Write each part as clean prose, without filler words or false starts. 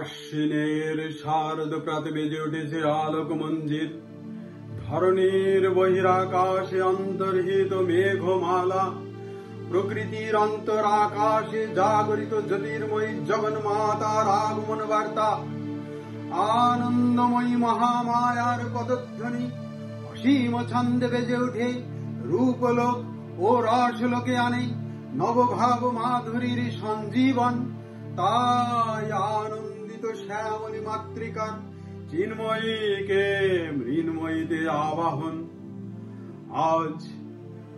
আশ্বিনের শারদ প্রাতে বেজে উঠেছে আলোক মঞ্জির। ধরণীর বহিরাকাশে অন্তর্হিত মেঘমালা, প্রকৃতির অন্তর আকাশে জাগরিত জ্যোতির্ময়ী জগন্মাতার আগমন বার্তা। আনন্দময়ী মহামায়ার পদধ্বনি অসীম ছন্দে বেজে উঠে রূপলোক ও রসলোকে আনে নবভাব মাধুরীর সঞ্জীবন। তাই আনন্দিত শ্যামলী মাতৃকার চিন্ময়ীকে মৃন্ময়ীতে আবাহন। আজ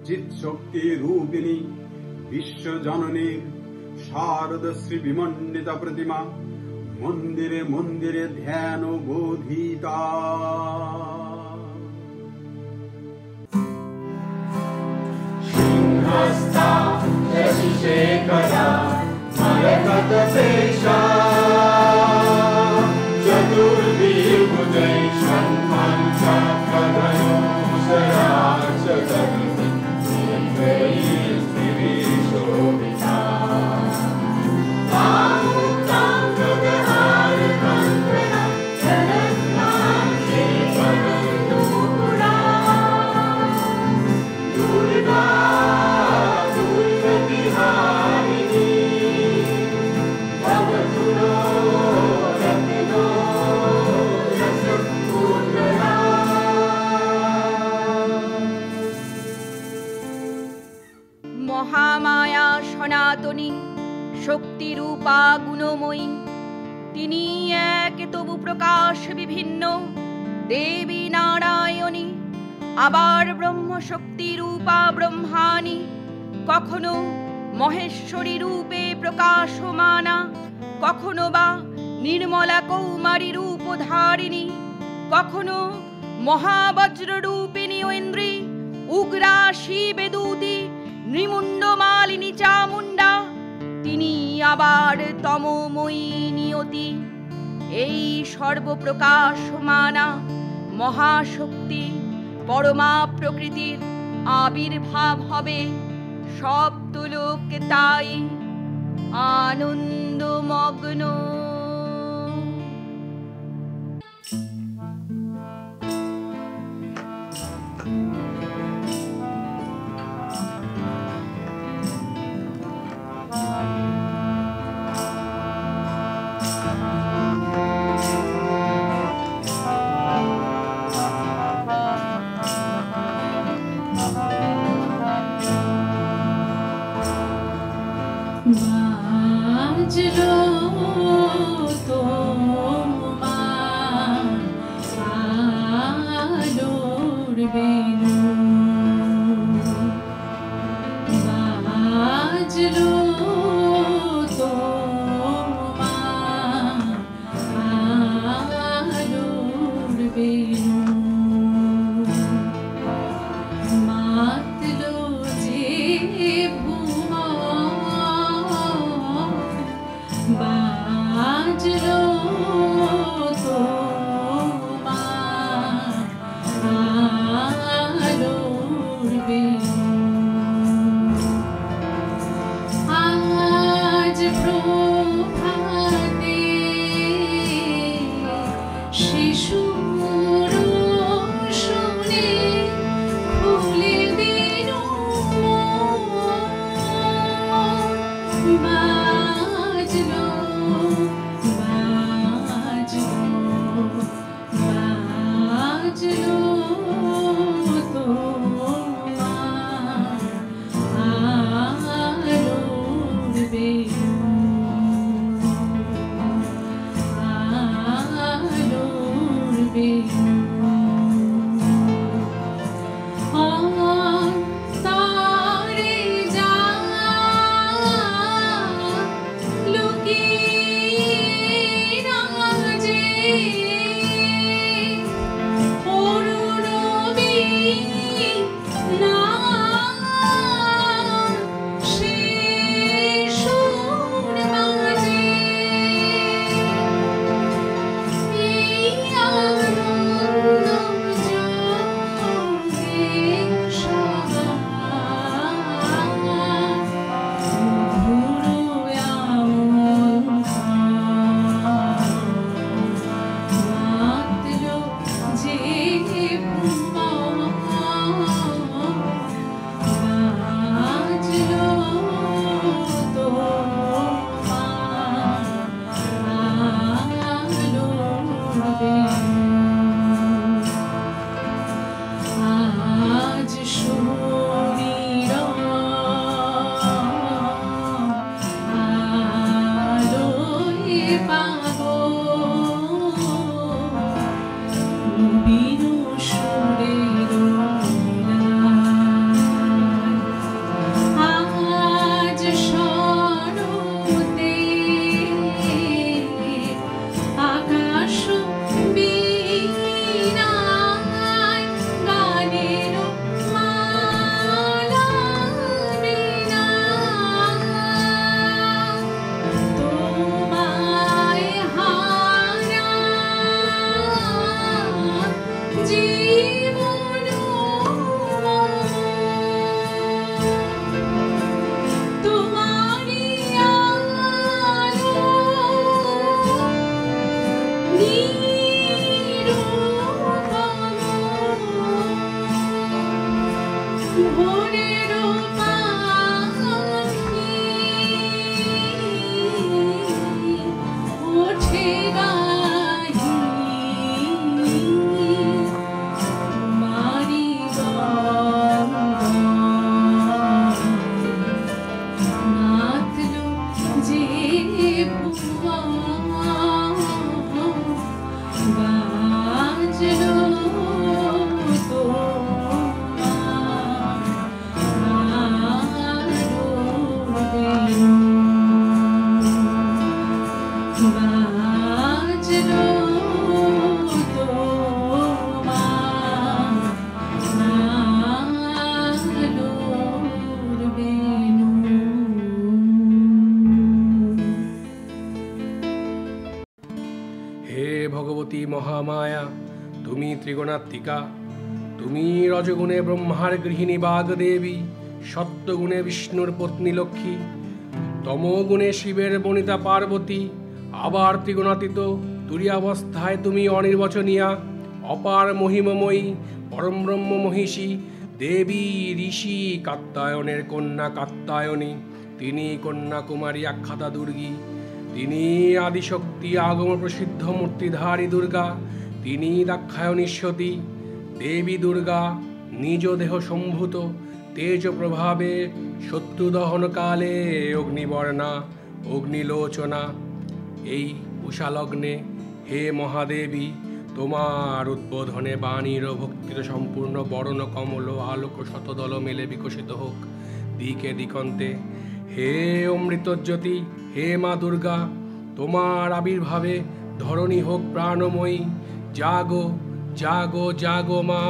চিৎশক্তি রূপিণী বিশ্বজননীর শারদশ্রী বিমণ্ডিতা প্রতিমা মন্দিরে মন্দিরে ধ্যান বোধিতা। সিংহস্থা শশিশেখরা মরকতপেশা চতুর্বিভুজৈ শঙ্খং চক্রধনুসরাচরন্তি নির্ভয়ৈস্ত্রিভিः শোভিতা। মহামায়া সনাতনী শক্তিরূপা গুণময়ী, তিনি এক তবু প্রকাশ বিভিন্ন দেবী নারায়ণী। আবার ব্রহ্মশক্তি রূপা ব্রহ্মাণী, কখনো মহেশ্বরী রূপে প্রকাশমানা, কখনো বা নির্মলা কৌমারী রূপ ধারিণী, কখনো মহাবজ্র রূপিণী ঐন্দ্রী, উগ্রা শিবেদূতি নৃমুণ্ডমালিনী চামুণ্ডা। তিনি আবার তমোময়ী নিয়তি। এই সর্বপ্রকাশমানা মহাশক্তি পরমা প্রকৃতির আবির্ভাব হবে সপ্তলোকে, তাই আনন্দমগ্ন। বাজলো তোমার আলোর বেণু, বাজলো তোমার আলোর বেণু, মাতলো যে বাজলো তোমার আলোর বেণু। আজ প্রভাতে শিশুর শুনে খুলে দিল বাজলো বাজলো তোমার আলোর বেণু, আলোর বেণু। তারে যা লুকিয়ে রাজে অরুণবী না সে সুর মাঝে এই আলো জীবন তোমারি আলো নিরুপম ভোরের পাখি ওঠে গাহি তোমারি নাতলো যে ভুয়া বাজলো হে ভগবতী মহামায়া, তুমি ত্রিগুণাত্মিকা। তুমি রজগুণে ব্রহ্মার গৃহিণী বাগদেবী, সত্যগুণে বিষ্ণুর পত্নী লক্ষ্মী, তমগুণে শিবের বনিতা পার্বতী, আবার ত্রিগুণাতীত তুরীয়াবস্থায় তুমি অনির্বচনীয়া, অপার মহিমময়ী, পরম ব্রহ্ম মহিষী, দেবী ঋষি কাত্যায়নের কন্যা কাত্যায়নী। তিনি কন্যাকুমারী আখ্যাতা দুর্গী। তিনি আদিশক্তি আগম প্রসিদ্ধ মূর্তিধারী দুর্গা। তিনি দাক্ষায়ণীশ্বতী। দেবী দুর্গা নিজ দেহ সম্ভূত তেজ প্রভাবে শত্রুদহনকালে অগ্নিবর্ণা অগ্নিলোচনা। এই উষালগ্নে হে মহাদেবী, তোমার উদ্বোধনে বাণীর ও ভক্তির সম্পূর্ণ বরণ কমল আলোক শতদল মেলে বিকশিত হোক দিকে দিগন্তে। হে অমৃতজ্যোতি, হে মা দুর্গা, তোমার আবির্ভাবে ধরণী হোক প্রাণময়ী। জাগো জাগো জাগো মা।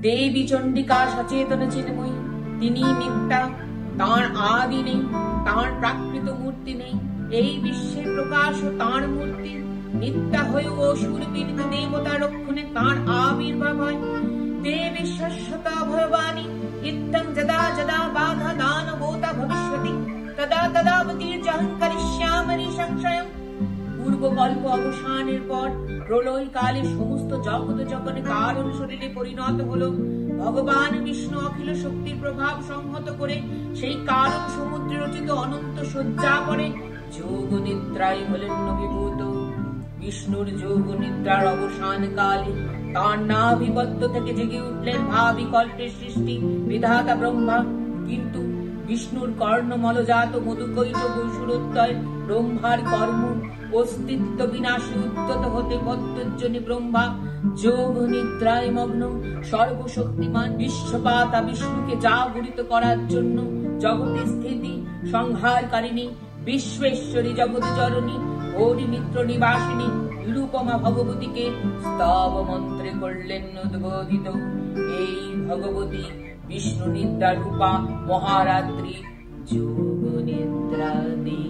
দেবী চণ্ডিকা সচেতন চিন্ময়ী, তিনি নিত্যা, তাঁর আদি নেই, তাঁর প্রাকৃত মূর্তি নেই। এই বিশ্বের প্রকাশ তাঁর মূর্তি। নিত্যা হয়েও অসুর পীড়িত দেবতা রক্ষণে তাঁর আবির্ভাব হয়। দেবী শাশ্বতা ভয়বানী, ইত্থং যদা যদা বাধা দানভূতা ভবিষ্যতি তদা তদাবতীর্যহং করিষ্যামি সংশয়ম। পূর্বকল্প অবসানের পর প্রলয় কালে সমস্ত জগৎ যখন কারণ শরীরে পরিণত হলো, ভগবান বিষ্ণু অখিল শক্তির প্রভাব সংহত করে সেই কারণ সমুদ্রে রচিত অনন্ত শয্যা পরে যোগ নিদ্রায় হলেন অভিভূত। বিষ্ণুর যোগ নিদ্রার অবসান কালে তার নাভিপদ্ম থেকে জেগে উঠলেন ভাবি কল্পের সৃষ্টি বিধাতা ব্রহ্মা। কিন্তু বিষ্ণুর কর্ণমলজাত মধুকৈটব সুরোত্তয় ব্রহ্মার কর্ম অস্তিত্ব বিনাশী উদ্যত হতে পদ্মজনী ব্রহ্মা যোগ নিদ্রায় মগ্ন। সর্বশক্তিমান বিশ্বপাতা বিষ্ণুকে জাগরিত করার জন্য জগতে স্থিতি সংহারকারিণী বিশ্বেশ্বরী জগৎ জননী হরিমিত্র নিবাসিনী নিরুপমা ভগবতীকে স্তব মন্ত্রে করলেন উদ্বোধিত। এই ভগবতী বিষ্ণু নিদ্রা রূপা মহারাত্রি যোগ নিদ্রা দেবী।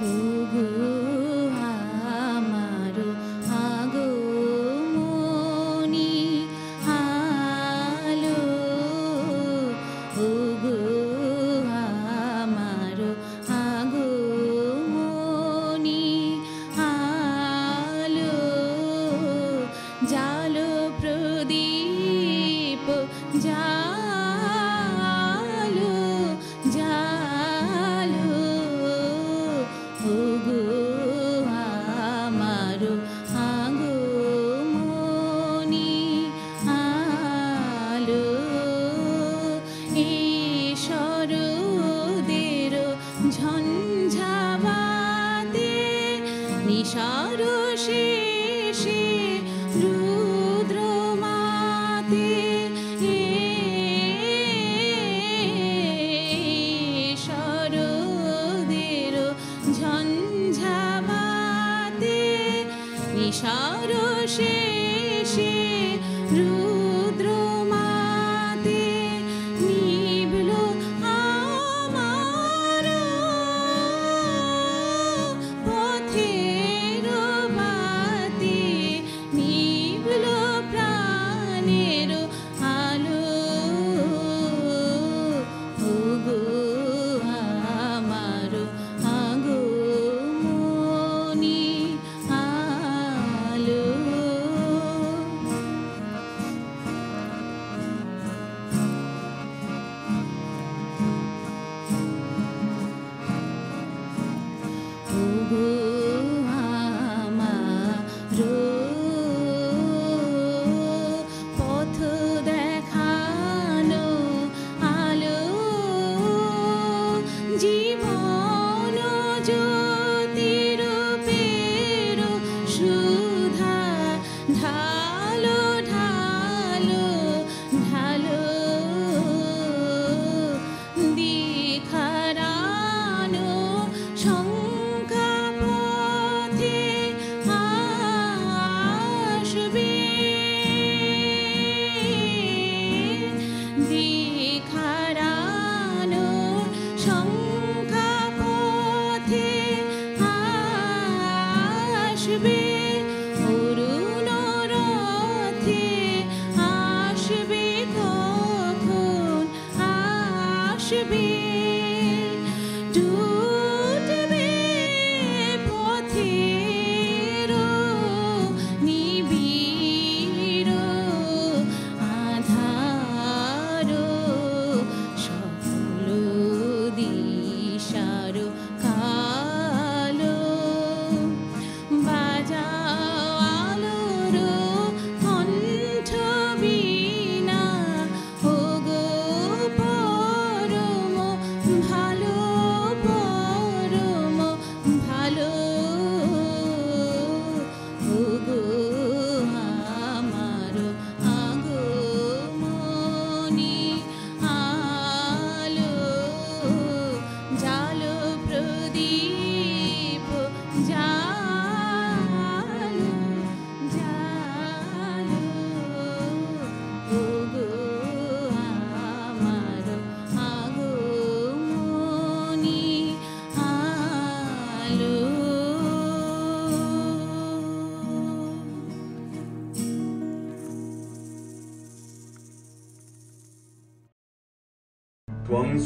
ওগো আমারো আগমনী আলো, ওগো আমারো আগমনী আলো, জালো প্রদীপ জালো জালো, ওগো আমারো আগমনী আলো। এই শরদের ঝঞ্ঝাবাতে নিশার শেষে রুদ্র মাতে, শরদের ঝঞ্ঝাবাতে নিশার শেষে রুদ্র মাতে নিভল আমার পথের বাতি, নিভল প্রাণের আলো, ওগো আমারো আগমনী আলো।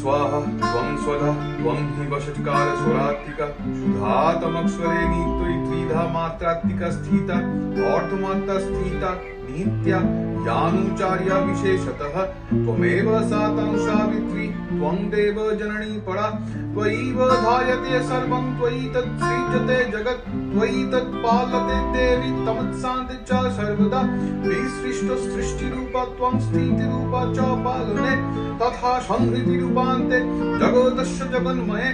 स्वाहा त्वं स्वधा त्वं हि वषट्कार स्वरात्मिका सुधातमक्षरे नित्यई त्रिधा मात्रात्मिका स्थिता अर्थमात्रा स्थिता नित्या यानुचार्या विशेषतः त्वमेव सातं सावित्री त्वं देव जननी परा त्वयैव धायते सर्वं त्वयि तत्सृज्यते जगत् त्वयि तत्पालते देवी तमत्सान्ति च सर्वदा विसृष्ट सृष्टिरूपा त्वं स्थितिरूपा च पालने तथा संहृतिरूपान्ते जगतस्य जगन्मये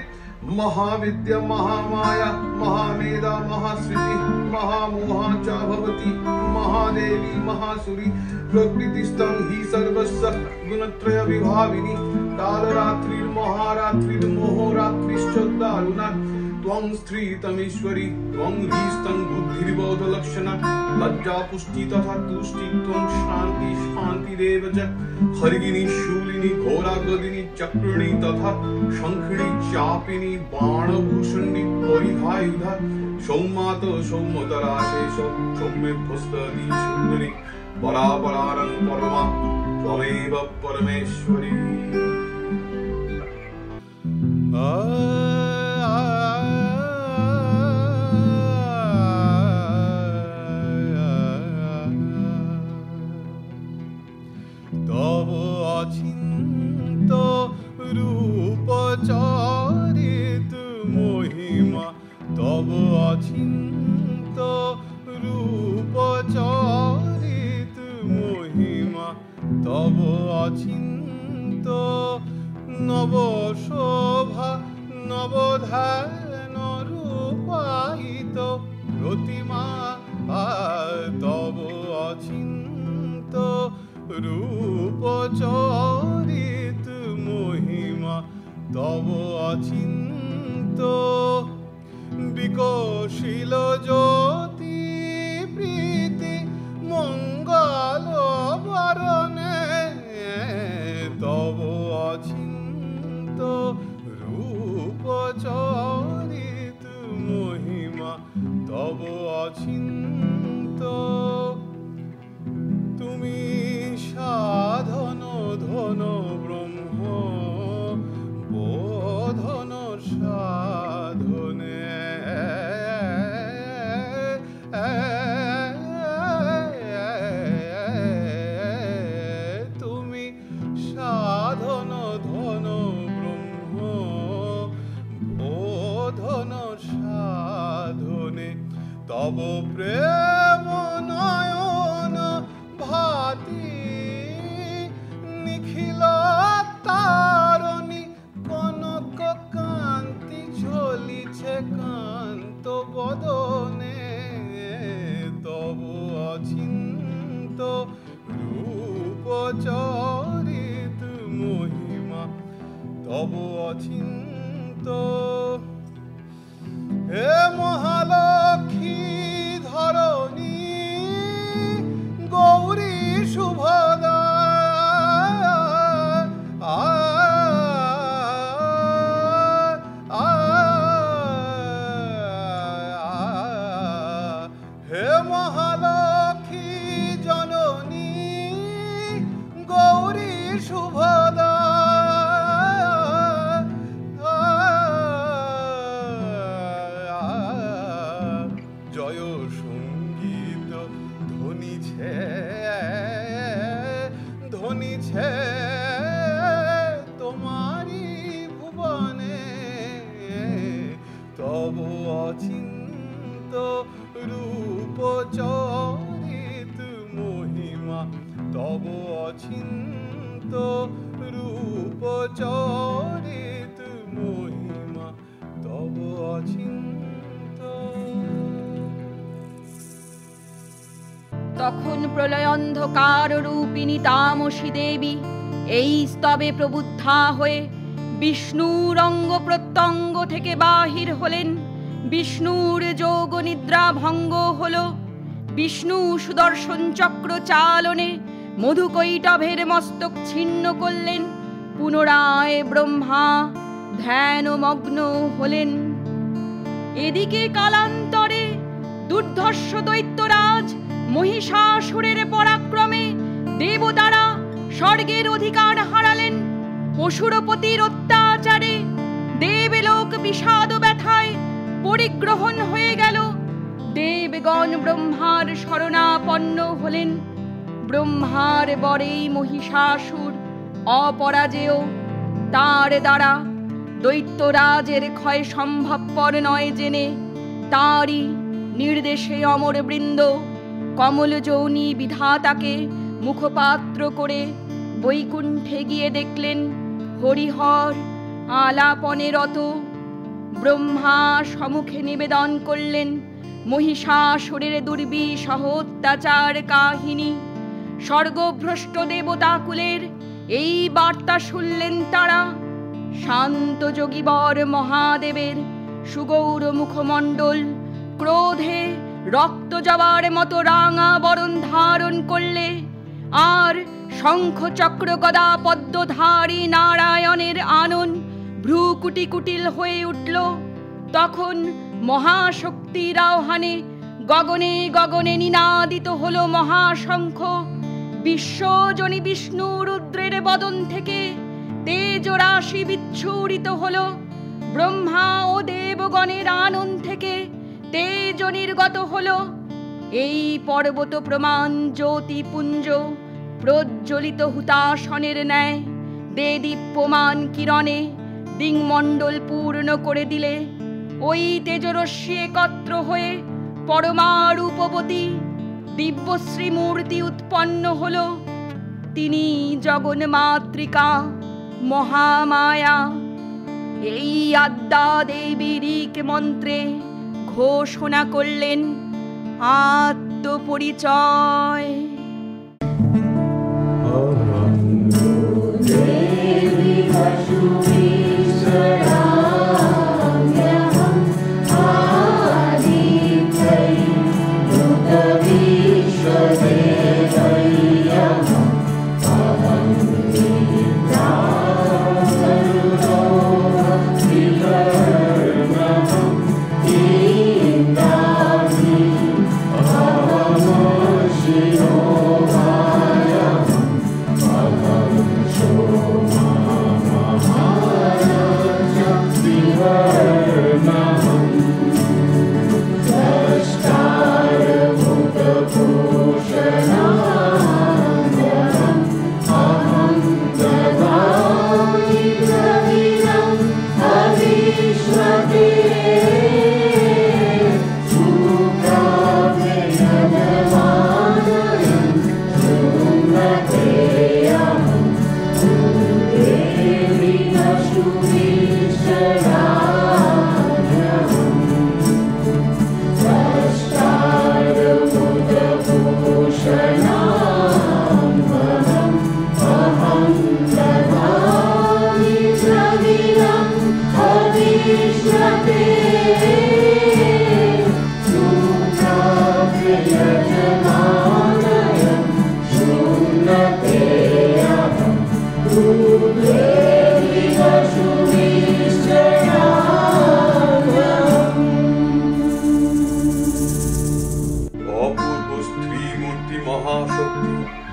महाविद्या महामाया महामेधा महाश्रुति महामोहा च भवति महादेवी महासुरी प्रकृतिस्थं हि सर्वस्य गुणत्रय विभाविनी कालरात्रिर्महारात्रिर्मोहरात्रिश्च दारुणा त्वं स्त्रीतमीश्वरी त्वं ह्रीस्तं बुद्धिर्बोधलक्षणा लज्जा पुष्टि तथा तुष्टि त्वं शान्ति शान्तिरेव च हरिगिनी शूलिनी घोरागदिनी चक्रिणी तथा शंखिणी चापिनी बाणभूषणी परिधायुधा सौमात सौमतराशेष सौम्यभस्तदी सुन्दरी परापरारं परमा त्वमेव परमेश्वरी। तव अचिन्त रूप चरित महिमा तव अचिन्त रूप चरित महिमा तव अचिन्त नव शोभा नवधान रूपायित प्रतिमा तव अचिन्त रूप चरित महिमा तव अचिन्त विकशिल ज्योति प्रीति मंगल बरणे तव अचिन्त रूप चरित महिमा तव अचिन्त तुमी साधन धन ब्रह्म बोधन साधने तुमी साधन धन ब्रह्म बोधन साधने तब प्रेम नयन भाति निखिल तारणी कनक कांति झलिছে कांत बदने तब अचिन्त रूप चरित महिमा तब अचिन्त हे महालक्ष्मी धरणी गौरी शुभदा हे महालक्ष्मी जननी गौरी शुभदा जय संगीत ध्वनि छे तुम्हारी भुवने तब अचिन्त रूप चरित महिमा तब अचिन्त रूप चरित महिमा तब अचिन्त। তখন প্রলয়ন্ধকার রূপিণী তামসী দেবী এই স্তবে প্রবুদ্ধা হয়ে বিষ্ণুর অঙ্গ প্রত্যঙ্গ থেকে বাহির হলেন। বিষ্ণুর যোগ নিদ্রা ভঙ্গ হল। বিষ্ণু সুদর্শন চক্র চালনে মধুকৈটভের মস্তক ছিন্ন করলেন। পুনরায় ব্রহ্মা ধ্যানমগ্ন হলেন। এদিকে কালান্তরে দুর্ধর্ষ দৈত্যরাজ মহিষাসুরের পরাক্রমে দেবতারা স্বর্গের অধিকার হারালেন। অসুরপতির অত্যাচারে দেবলোক বিষাদ ব্যথায় পরিগ্রহণ হয়ে গেল। দেবগণ ব্রহ্মার শরণাপন্ন হলেন। ব্রহ্মার বরেই মহিষাসুর অপরাজেয়। তার দ্বারা দৈত্যরাজের ক্ষয় সম্ভবপর নয় জেনে তারই নির্দেশে অমরবৃন্দ কমলযৌনি বিধাতাকে মুখপাত্র করে বৈকুণ্ঠে গিয়ে দেখলেন হরিহর আলাপনে রত। ব্রহ্মা সম্মুখে নিবেদন করলেন মহিষাসুরের দুর্বিষহ অত্যাচার কাহিনী। স্বর্গভ্রষ্ট দেবতাকুলের এই বার্তা শুনলেন তারা। শান্ত যোগীবর মহাদেবের সুগৌর মুখমণ্ডল ক্রোধে রক্ত যাওয়ার মতো রাঙা বরণ ধারণ করলে, আর শঙ্খ চক্র গদা পদ্মধারী নারায়ণের আনন ভ্রু কুটি কুটিল হয়ে উঠল। তখন মহাশক্তির আহ্বানে গগনে গগনে নিনাদিত হল মহাশঙ্খ। বিশ্বজনী বিষ্ণু রুদ্রের বদন থেকে তেজ রাশি বিচ্ছুরিত হল। ব্রহ্মা ও দেবগণের আনন থেকে তেজ নির্গত হল। এই পর্বত প্রমাণ জ্যোতিপুঞ্জ প্রজ্বলিত হুতাসনের ন্যায় দেদীপ্যমান কিরণে দিংমণ্ডল পূর্ণ করে দিলে ওই তেজরশ্মি একত্র হয়ে পরমারূপবতী দিব্যশ্রী মূর্তি উৎপন্ন হল। তিনি জগন্মাতৃকা মহামায়া। এই আদ্যা দেবীর মন্ত্রে ঘোষণা করলেন আত্মপরিচয়।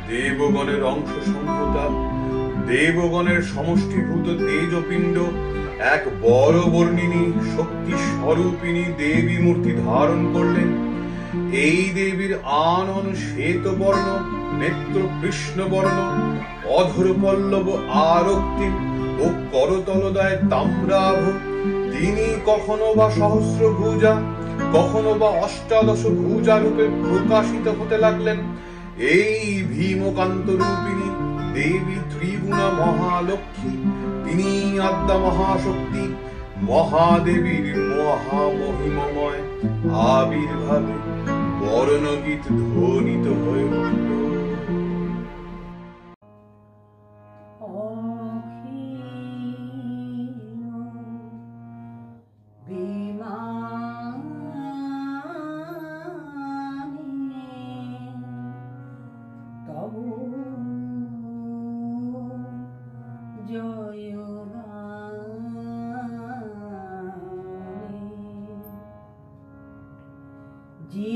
দেবগণের অংশ সম্ভূতা, দেবগণের সমষ্টিভূত তেজপিণ্ড, এক বড় বর্ণিনী শক্তি স্বরূপিণী দেবী মূর্তি ধারণ করলেন। এই দেবীর আনন শ্বেত বর্ণ, নেত্র কৃষ্ণ বর্ণ, অধর পল্লব আরক্তি ও করতলদয় তাম্রাভ। তিনি কখনো বা সহস্র ভুজা, কখনো বা অষ্টাদশ ভুজা রূপে প্রকাশিত হতে লাগলেন। এই ভীমকান্ত রূপিণী দেবী ত্রিগুণা মহালক্ষ্মী, তিনি আদ্যা মহাশক্তি। মহাদেবীর মহামহিমময় আবির্ভাবে বর্ণগীত ধ্বনিত হয়ে উঠল। যে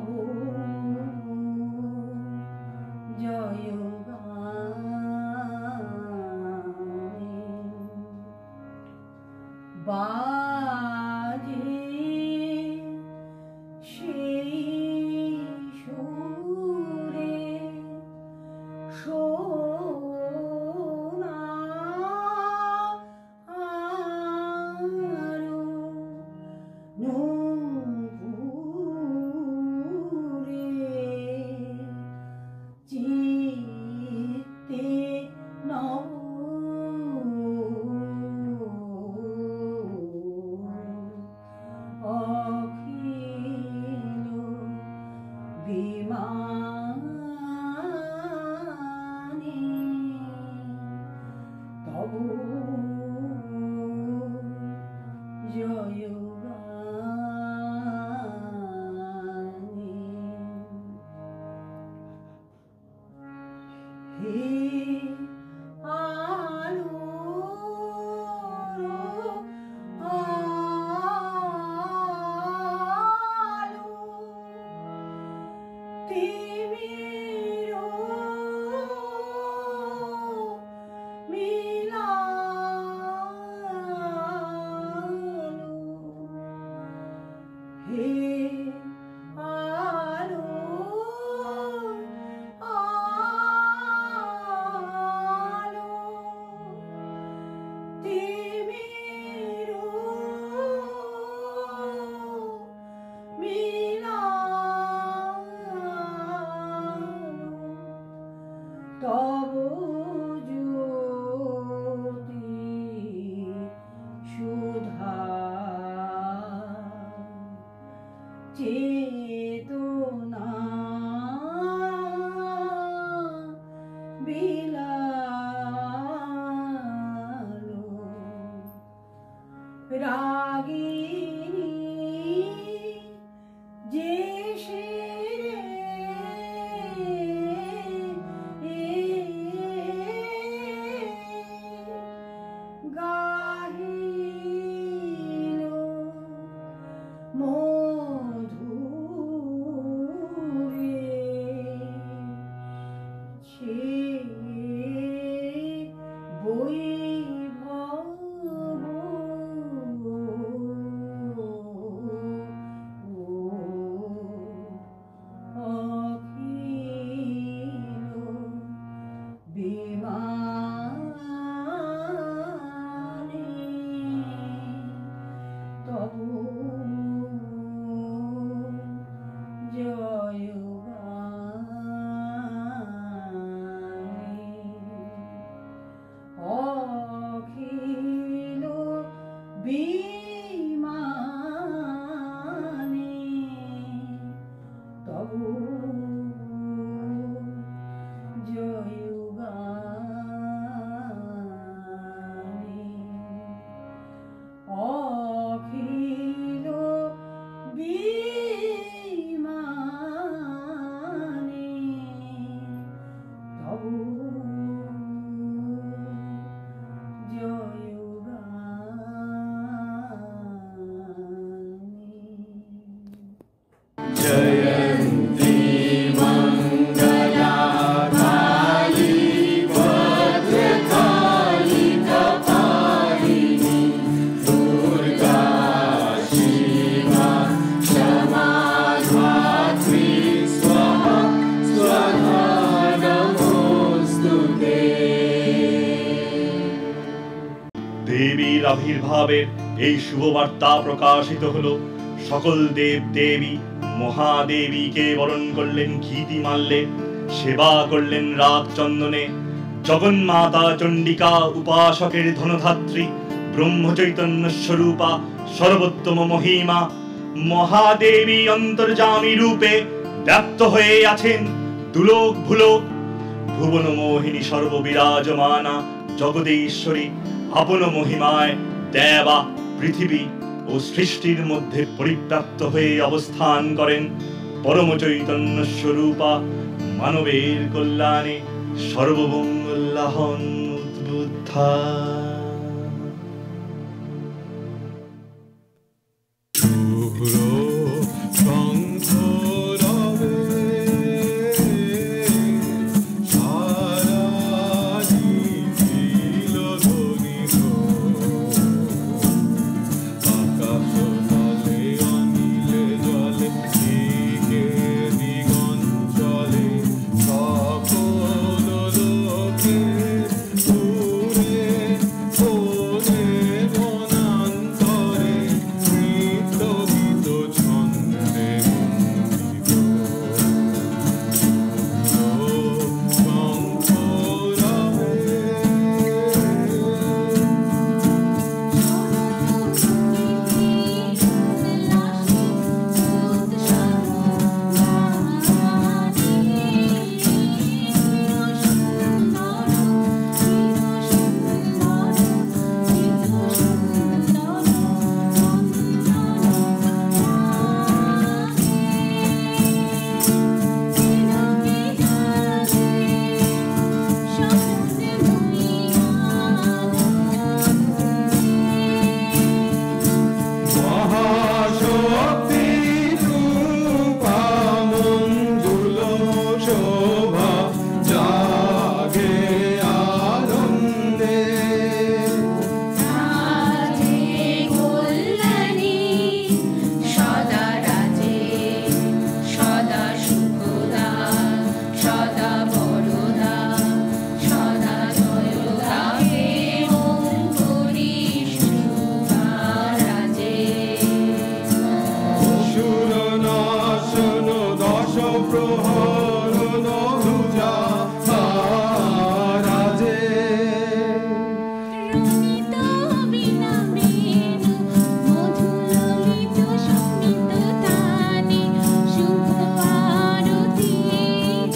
তব জয় গানে বাজে সেই সুরে দেবীর আবির্ভাবের এই শুভবার্তা প্রকাশিত হলো। সকল দেব দেবী মহাদেবীকে বরণ করলেন ঘিতি মাল্যে, সেবা করলেন রাগ চন্দনে। জগন্মাতা চণ্ডিকা উপাসকের ধনধাত্রী, ব্রহ্মচৈতন্য স্বরূপা সর্বোত্তম মহিমা মহাদেবী অন্তর্যামী রূপে ব্যাপ্ত হয়ে আছেন দুলোক ভুলোক। ভুবন মোহিনী সর্ববিরাজমানা জগদীশ্বরী আপন মহিমায় দেবা পৃথিবী ও সৃষ্টির মধ্যে পরিব্যাপ্ত হয়ে অবস্থান করেন। পরম চৈতন্য স্বরূপা মানবের কল্যাণে সর্বমঙ্গলাহন উদ্বুদ্ধা। শুভ্র শঙ্খ হরণ ধুজা রাজে রমিত বীণা বেণু মধুললিত সঙ্গীত তানে শুভ আরতি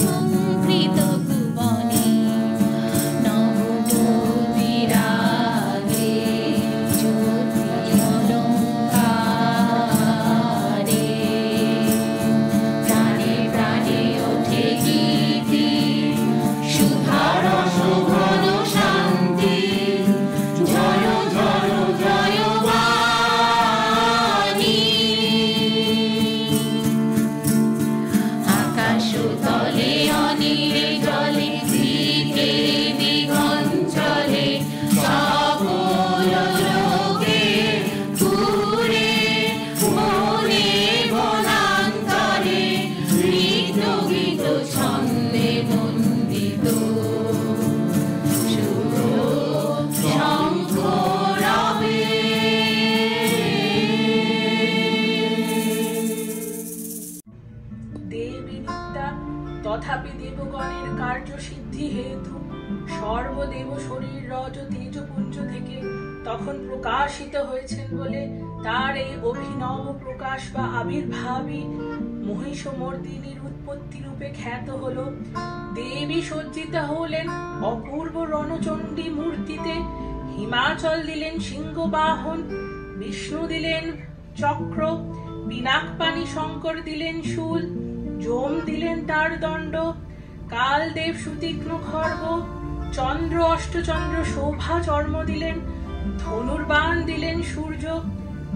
ঝঙ্কৃত ভুবনে নববিরাগে জ্যোতি অলঙ্কারে প্রাণে প্রাণে ওঠে গীতি সুধারস ঘন শান্তি জয় জয় জয় বাণী আকাশ তলে অনিলে জলে দিকে দিগঞ্চলে সকল লোকে পুরে মনে বনান্তরে গীত গীত ছন্দে নন্দিত শুভ শঙ্খ রবে দেবী নিত্যা তথাপি দেবগণের কার্য সিদ্ধি হেতু সর্বদেব শরীর রজ তেজপুঞ্জ থেকে তখন প্রকাশিত হয়েছেন বলে তার এই অভিনব প্রকাশ বা আবির্ভাবই মহিষমর্দিনীর উৎপত্তি রূপে খ্যাত হলো। দেবী সজ্জিত হলেন অপূর্ব রণচণ্ডী মূর্তিতে, হিমাচল দিলেন সিংহ বাহন, বিষ্ণু দিলেন চক্র, পিনাকপাণি শঙ্কর দিলেন শূল, যম দিলেন তার দণ্ড, কালদেব সুতীক্ষ্ণ খর্গ, চন্দ্র অষ্টচন্দ্র শোভা চর্ম দিলেন, ধনুর্বাণ দিলেন সূর্য,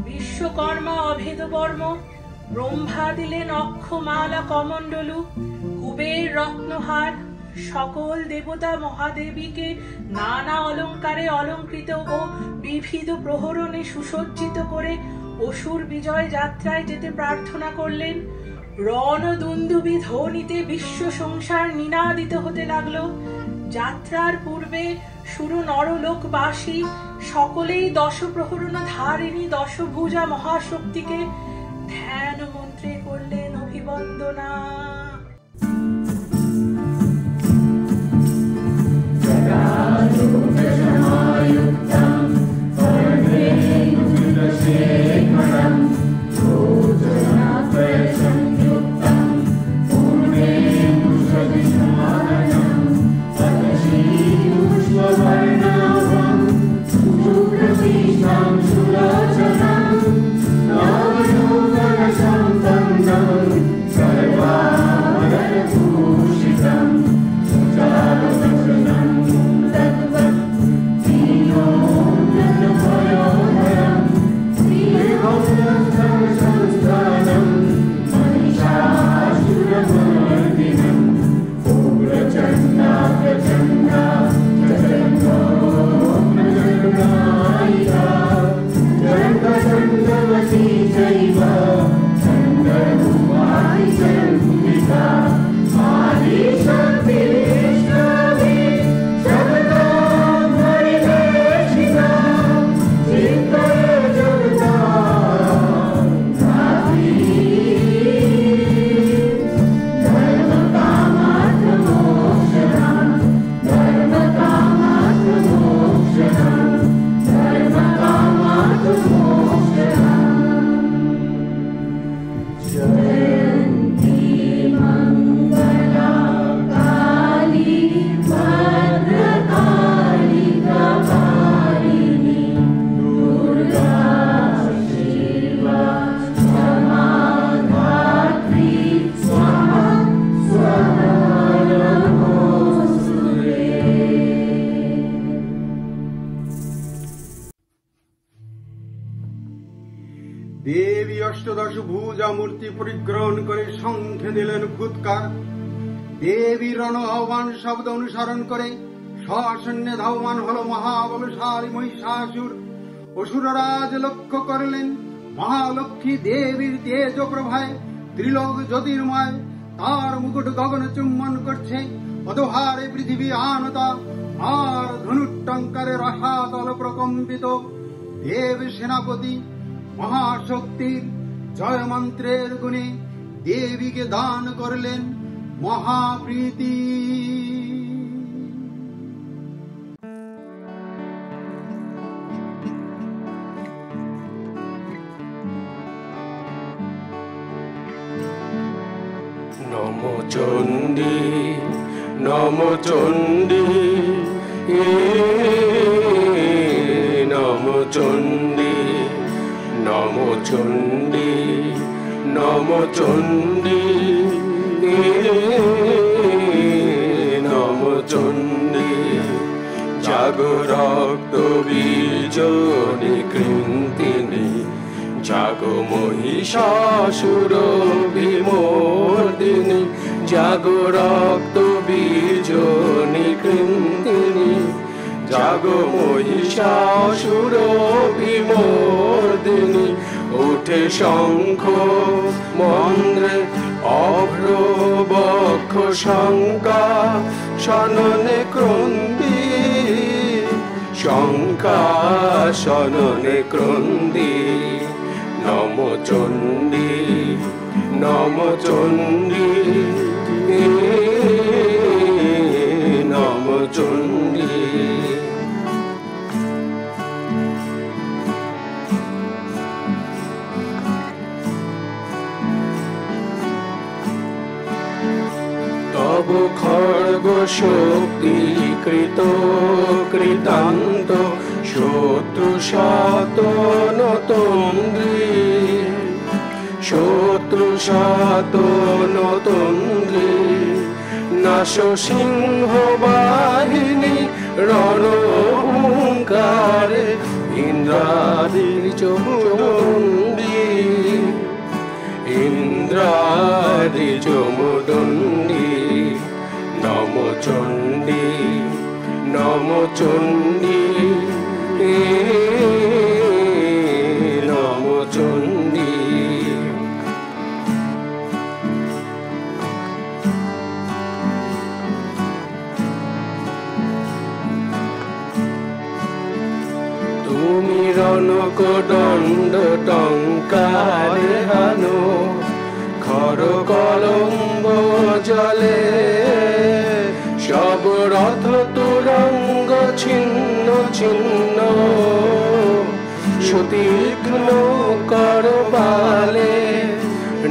বিশ্বকর্মা অভেদ বর্ম, ব্রহ্মা দিলেন অক্ষমালা কমণ্ডলু, কুবের রত্নহার, সকল দেবতা মহাদেবীকে নানা অলঙ্কারে অলঙ্কৃত ও বিবিধ প্রহরণে সুসজ্জিত করে অসুর বিজয় যাত্রায় যেতে প্রার্থনা করলেন। রণদুন্দুভি ধ্বনিতে বিশ্ব সংসার নিনাদিত হতে লাগলো। যাত্রার পূর্বে সুর নরলোকবাসী সকলেই দশ প্রহরণ ধারিণী দশভুজা মহাশক্তিকে ধ্যান মন্ত্রে করলেন অভিবন্দনা। দেবী অষ্টদশ ভুজা মূর্তি পরিগ্রহণ করে শঙ্খে দিলেন ফুৎকার। দেবী রণ আহ্বান শব্দ অনুসরণ করে সসৈন্যে ধাবমান হল মহাবলশালী মহিষাসুর। অসুররাজ লক্ষ্য করলেন মহালক্ষ্মী দেবীর তেজ প্রভায় ত্রিলোক জ্যোতির্ময়, তার মুকুট গগন চুম্বন করছে, অধোহারে পৃথিবী আনতা, আর ধনুটঙ্কারে রসাতল প্রকম্পিত। দেব সেনাপতি মহাশক্তির জয় মন্ত্রের গুণে দেবীকে দান করলেন মহাপ্রীতি। নম চণ্ডী নম চণ্ডী নম চণ্ডী নম চণ্ডী নম চণ্ডী নম চণ্ডী জাগো রক্ত বীজ নিকৃন্তিনি জাগো মহিষাসুর বিমর্দিনী জাগো রক্ত বীজ নিকৃন্তিনি জাগো মহিষাসুর বিমর্দিনী উঠে শঙ্খ মন্দ্রে অভ্র বক্ষ শঙ্কা শননে ক্রন্দি শঙ্কা শননে ক্রন্দি নম চণ্ডী নম চণ্ডী নম চণ্ডী। তব খড়গ শক্তি কৃত কৃতান্ত শত্রু শত নতন্দ্রী শত্রু শত নতন্দ্রী নাশ সিংহ বাহিনী রণহুঙ্কারে ইন্দ্রাদির চমুদণ্ডী ইন্দ্রাদি চমুদণ্ডী নম চণ্ডী নম চণ্ডী নম চণ্ডী। তুমি রণক দণ্ড টঙ্কারে হানো খর কলম্ব জলে সব রথ তুরঙ্গ ছিন্ন ছিন্ন সুতীক্ষ্ণ কর পালে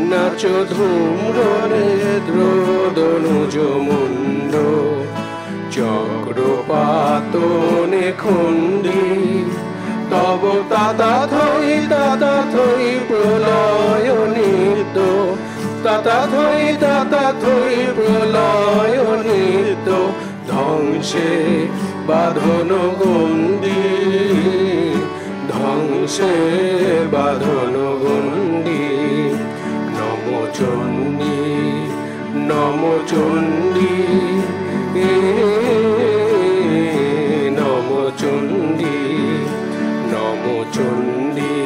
নাচ ধূম্র নেত্র দনুজ মুন্ড চক্রপাতনে খণ্ডী তব তাতা থই প্রলয় নিত্য তাতা থই প্রলয় নিত্য ধ্বংসে বাঁধন গণ্ডী ধ্বংসে বাঁধন গণ্ডী নম চণ্ডী নম চণ্ডী নম চণ্ডী নম চণ্ডী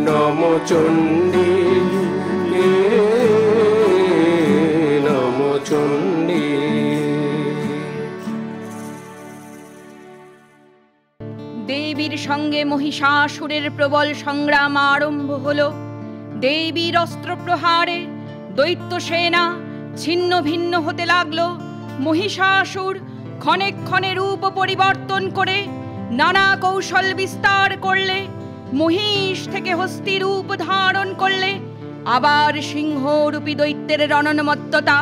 নম চণ্ডী নম চণ্ডী। দেবীর সঙ্গে মহিষাসুরের প্রবল সংগ্রাম আরম্ভ হলো। দেবীর অস্ত্র প্রহারে দৈত্য সেনা ছিন্ন ভিন্ন হতে লাগলো। মহিষাসুর ক্ষণে ক্ষণে রূপ পরিবর্তন করে নানা কৌশল বিস্তার করলে মহিষ থেকে হস্তি রূপ ধারণ করলে আবার সিংহরূপী দৈত্যের রণনমত্ততা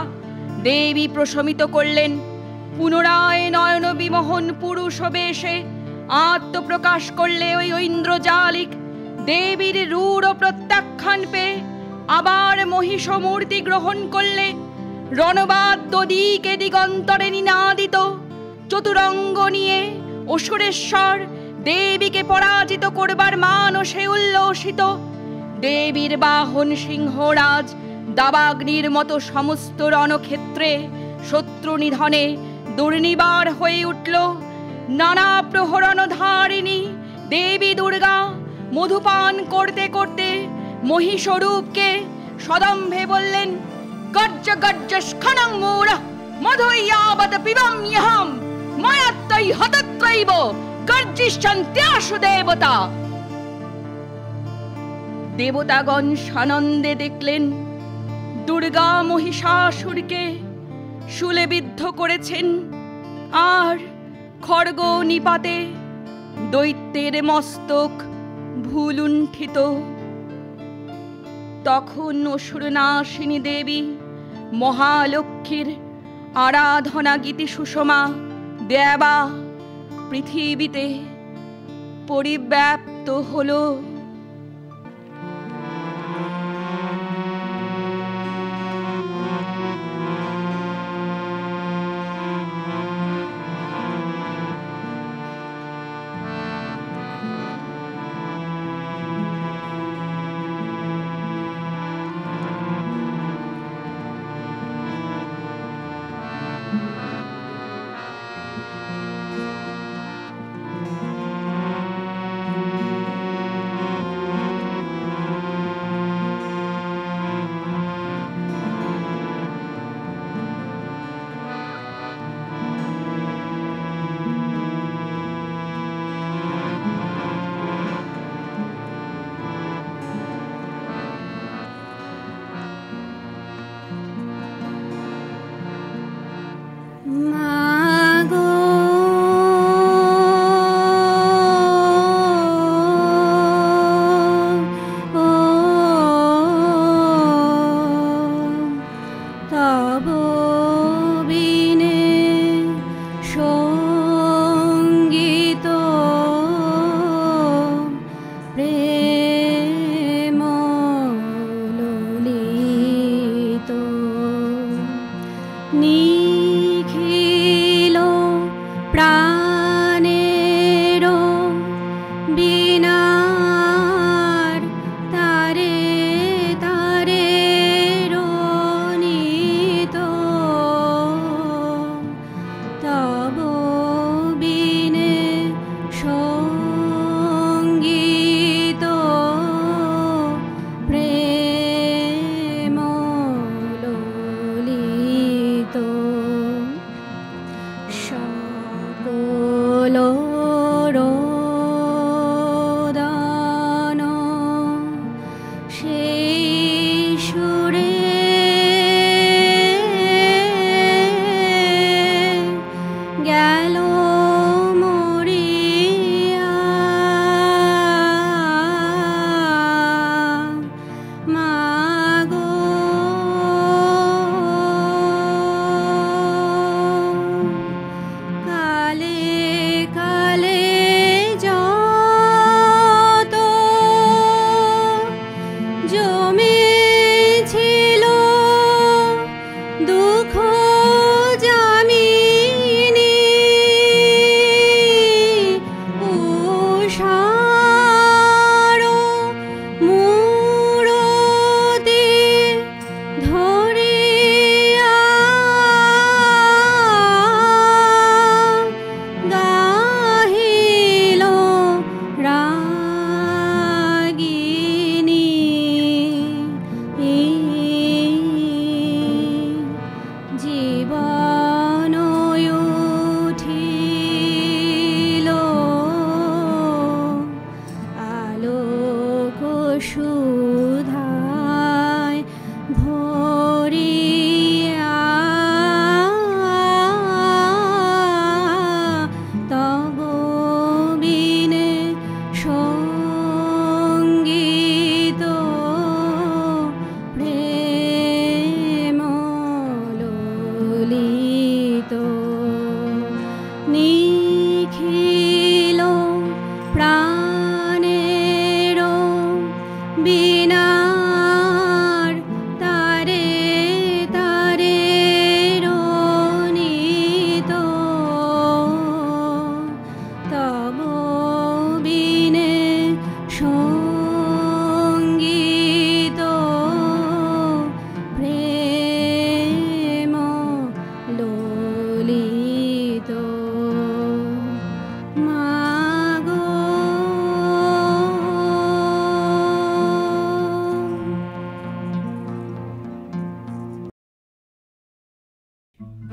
দেবী প্রশমিত করলেন। পুনরায় নয়ন বিমোহন পুরুষ বেশে আত্মপ্রকাশ করলে ওই ঐন্দ্রজালিক দেবীর রূঢ় প্রত্যাখ্যান পেয়ে আবার মহিষ মূর্তি গ্রহণ করলে। রণবাদ্য দিকে দিগন্তরে নিনাদিত চতুরঙ্গ নিয়ে অসুরেশ্বর দেবীকে পরাজিত করবার মানসে উল্লসিত। দেবীর বাহন সিংহরাজ দাবাগ্নির মতো সমস্ত রণক্ষেত্রে শত্রু নিধনে দুর্নিবার হয়ে উঠল। নানা প্রহরণ ধারিণী দেবী দুর্গা মধুপান করতে করতে মহিষরূপকে সদম্ভে বললেন, গর্জ গর্জ স্খনং মূঢ় মধুয়াবত পিবম ইহম মায়াত্তৈ হতত্রৈব গর্জিষ্যন্ত্যাশু দেবতা। দেবতাগণ সানন্দে দেখলেন দুর্গা মহিষাসুরকে শূলে বিদ্ধ করেছেন, আর খড়গ নিপাতে দৈত্যের মস্তক ভুলুণ্ঠিত। তখন অসুরনাশিনী দেবী মহালক্ষ্মীর আরাধনা গীতি সুষমা দেবা পৃথিবীতে পরিব্যাপ্ত হলো।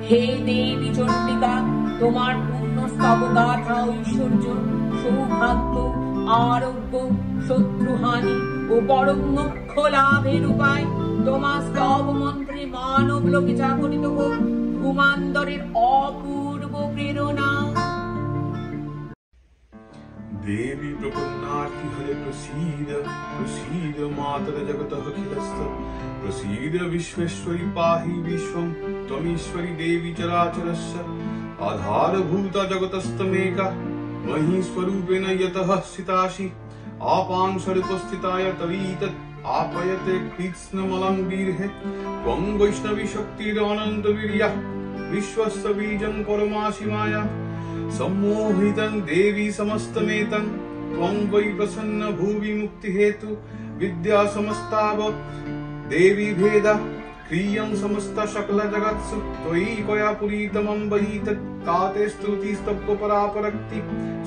হে দেবী চণ্ডিকা, তোমার পূর্ণ স্তবগাথা ঐশ্বর্য, সৌভাগ্য, আরোগ্য, শত্রুহানি ও পরম মোক্ষ লাভের উপায় তোমার স্তব মন্ত্রে মানব লোকে জাগরিত হোক ভূমান্তরের অপূর্ব প্রেরণা। देवी प्रपन्नार्ति हरे प्रसीद प्रसीद मातर जगतः अखिलस्य प्रसीद विश्वेश्वरी पाहि विश्वं त्वमीश्वरी देवी चराचरस्य आधारभूता जगतस्तमेका मही स्वरूपेण यतः स्थितासि आपांशरूपस्थिताय तवीतत् आपयते कृत्स्नमलं वीर्हे त्वं वैष्णवी शक्तिरनन्तवीर्या विश्वस्य बीजं परमासि माया सम्मोहितं देवी समस्तमेतं त्वं वै प्रसन्न भुवि मुक्ति हेतु विद्या समस्ताव देवी भेदा क्रियं समस्त सकल जगत्सु त्वयि कया पुरीतमं वै तत्काते स्तुति स्तप्य परापरक्ति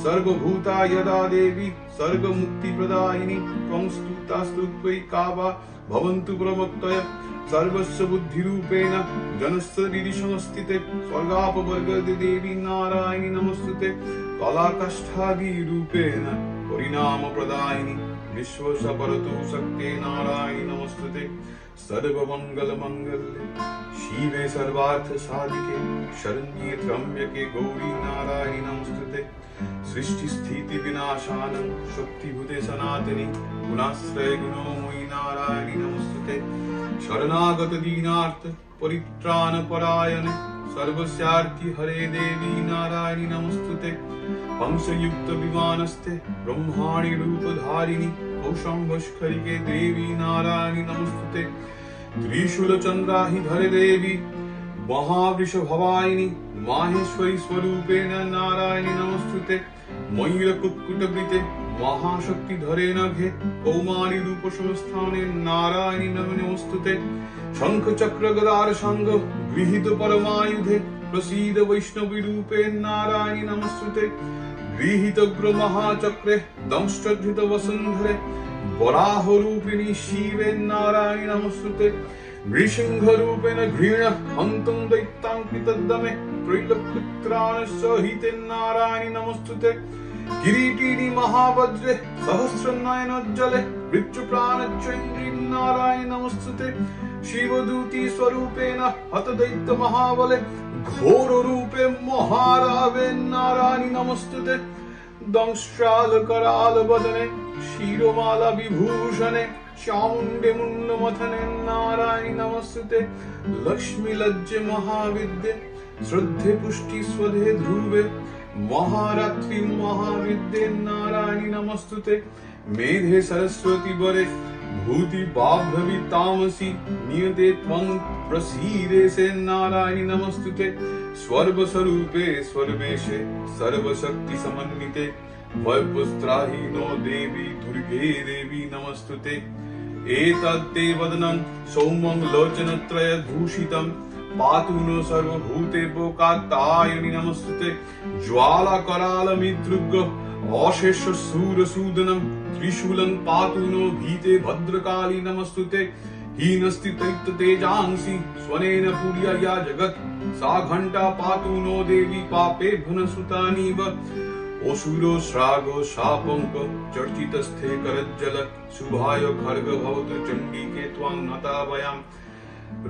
सर्वभूता यदा देवी सर्वमुक्ति प्रदायिनी त्वं स्तुता स्तुत्वै कावा भवन्तु प्रमत्तय सर्वस्व बुद्धि रूपेण जनस्य हृदि संस्थिते स्वर्गापवर्गदे देवी नारायणी नमस्तुते कलाकाष्ठादि रूपेण परिणाम प्रदायिनी विश्वस्य परतो शक्ते नारायणी नमस्तुते सर्वमंगल मंगल्ये शिवे सर्वार्थ साधिके शरण्ये त्र्यंबके गौरी नारायणी नमस्तुते सृष्टि स्थिति विनाशानं शक्तिभूते सनातनी गुणाश्रय गुणोमयी नारायणी नमस्तुते शरणागत दीनार्थ परित्राण परायणे सर्वस्यार्थी हरे देवी नारायणी नमस्तुते हंसयुक्त विमानस्थे ब्रह्माणि रूपधारिणी कौशंभस्खलिके देवी नारायणी नमस्तुते त्रिशूल चंद्राहि धरे देवी महावृषभवाहिनी माहेश्वरी स्वरूपेण नारायणी नमस्तुते मयूर कुक्कुटवृते महाशक्ति धरे नघे कौमारी रूप संस्थाने नारायणी नमस्तुते शंख चक्र गदार संग गृहीत परमायुधे प्रसीद वैष्णवी रूपे नारायणी नमस्तुते गृहीत उग्र महाचक्रे दंष्टधृत वसुंधरे वराह रूपिणी शिवे नारायणी नमस्तुते नृसिंह रूपेण घृण हंतं दैत्याङ्कृतदमे त्रैलोक्यत्राण सहिते नारायणी नमस्तुते किरीटिनी महावज्रे सहस्रनयनोज्ज्वले मृत्युप्राणचन्द्री नारायणी नमस्तुते शिवदूती स्वरूपेण हतदैत्य महाबले घोर रूपे महारावे नारायणी नमस्तुते दंष्ट्राल कराल वदने शिरोमाला विभूषणे चामुण्डे मुण्डमथने नारायणी नमस्तुते लक्ष्मी लज्जे महाविद्ये श्रद्धे पुष्टि स्वधे ध्रुवे महारात्रि महाविद्ये नारायणी नमस्तुते मेधे सरस्वती वरे भूति बाभ्रवि तामसी नियते त्वं प्रसीदे से नारायणी नमस्तुते स्वर्गस्वरूपे स्वर्वेशे सर्वशक्ति समन्विते वैपुस्त्राहि नो देवी दुर्गे देवी नमस्तुते एतत्ते वदनं सौम्यं लोचनत्रय भूषितं पातु नो सर्वभूतेभ्यो कात्यायनी नमस्तुते ज्वाला कराल मित्रुग अशेष सूरसूदनं त्रिशूलं पातु नो भीते भद्रकाली नमस्तुते हीनस्ति तेजांसि स्वनेन पुर्या या जगत् सा घंटा पातु नो देवी पापे भुनसुतानीव असुरो श्रागो शापंक चर्चितस्थे करज्जल शुभाय खर्ग भवतु चण्डिके त्वां नता वयं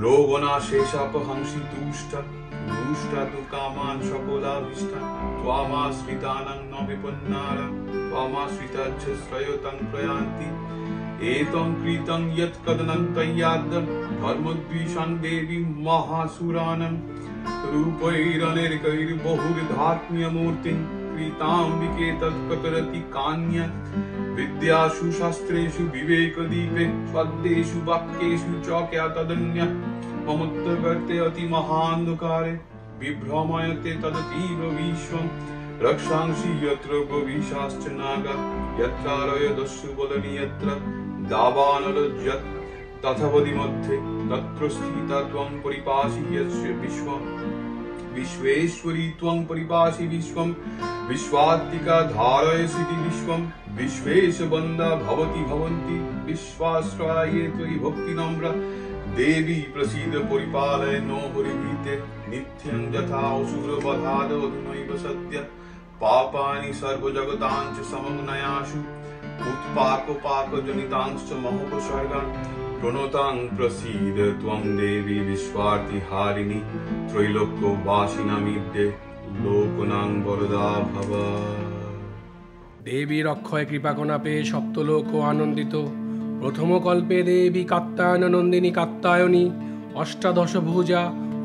रोगनाशेषापहंसि तुष्टा दुष्टा तु कामान् सकलाभीष्टा त्वामाश्रितानां न विपन्नारा त्वामाश्रिताच्च श्रयतं प्रयान्ति एतं कृतं यत् कदनन्तयाद् धर्मद्विषान् देवी महासुरानं रूपैरनेकैर्बहुर्धात्म्यमूर्तिं कृताम्बिके तत्प्रकरति कान्यत् विद्यासु शास्त्रेषु विवेकदीपे पद्येषु वाक्येषु च क्या तदन्यः ममत्वगर्ते अति महान्धकारे विभ्रमयते तदतीव विश्वं रक्षांसि यत्र गोविशाश्च नागा यत्रारयदस्सु वदनि यत्र दावानलज्जत् तथावधि मध्ये तत्र स्थिता त्वं परिपासि यस्य विश्वं विश्वेश्वरी त्वं परिपासि विश्वं विश्वात्मिका धारयसि विश्वं विश्वेश वन्दा भवति भवन्ति विश्वाश्रये त्वयि भक्तिनम्र देवी प्रसीद परिपालय नो हरिभीते नित्यं यथा असुरवधाद अधुनैव सद्य पापानि सर्वजगतां च समग्नयाशु उत्पाकपाकजनितांश्च महोपसर्गान् प्रणतां प्रसीद त्वं देवी विश्वार्तिहारिणी त्रैलोक्यवासिनामिद्ये लोकनां वरदा भव। দেবীর অক্ষয় কৃপাকণা পেয়ে সপ্তলোক আনন্দিত। প্রথম কল্পে দেবী কাত্যায়ন নন্দিনী কাত্যায়নী অষ্টাদশ ভুজা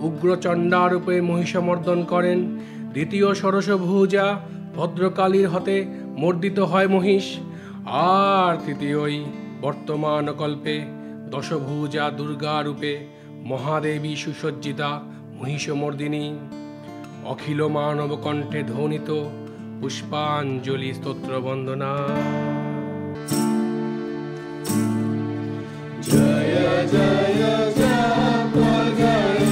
উগ্রচণ্ডা রূপে মহিষমর্দন করেন। দ্বিতীয় ষোড়শ ভুজা ভদ্রকালীর হতে মর্দিত হয় মহিষ। আর তৃতীয়ই বর্তমান কল্পে দশভুজা দুর্গা রূপে মহাদেবী সুসজ্জিতা মহিষমর্দিনী। অখিল মানব কণ্ঠে ধ্বনিত পুষ্পাঞ্জলি স্তোত্র বন্দনা। জয় জয় জপ জয়